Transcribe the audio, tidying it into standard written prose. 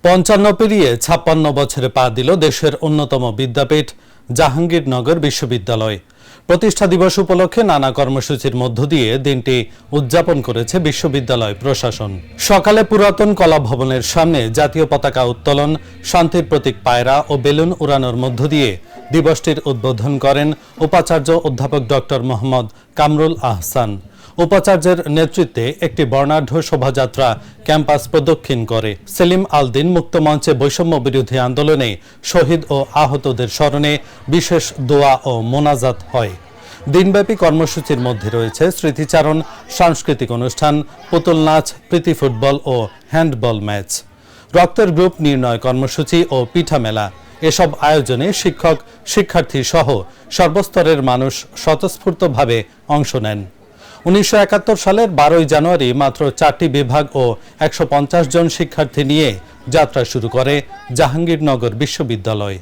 ৫৫ পেরিয়ে ৫৬ বছরে পা দিল দেশের অন্যতম বিদ্যাপীঠ জাহাঙ্গীরনগর বিশ্ববিদ্যালয়। প্রতিষ্ঠা দিবস উপলক্ষে নানা কর্মসূচির মধ্য দিয়ে দিনটি উদযাপন করেছে বিশ্ববিদ্যালয় প্রশাসন। সকালে পুরাতন কলা ভবনের সামনে জাতীয় পতাকা উত্তোলন, শান্তির প্রতীক পায়রা ও বেলুন উড়ানোর মধ্য দিয়ে দিবসটির উদ্বোধন করেন উপাচার্য অধ্যাপক ডক্টর মোহাম্মদ কামরুল আহসান। উপাচার্যের নেতৃত্বে একটি বর্ণাঢ্য শোভাযাত্রা ক্যাম্পাস প্রদক্ষিণ করে। সেলিম আল দিন মুক্ত মঞ্চে বৈষম্য বিরোধী আন্দোলনে শহীদ ও আহতদের স্মরণে বিশেষ দোয়া ও মোনাজাত হয়। দিনব্যাপী কর্মসূচির মধ্যে রয়েছে স্মৃতিচারণ, সাংস্কৃতিক অনুষ্ঠান, পুতুল নাচ, প্রীতি ফুটবল ও হ্যান্ডবল ম্যাচ, রক্তের গ্রুপ নির্ণয় কর্মসূচি ও পিঠা মেলা। এসব আয়োজনে শিক্ষক, শিক্ষার্থী সহ সর্বস্তরের মানুষ স্বতঃস্ফূর্তভাবে অংশ নেন। ১৯৭১ সালের ১২ জানুয়ারি মাত্র ৪টি বিভাগ ও ১৫০ জন শিক্ষার্থী নিয়ে যাত্রা শুরু করে জাহাঙ্গীরনগর বিশ্ববিদ্যালয়।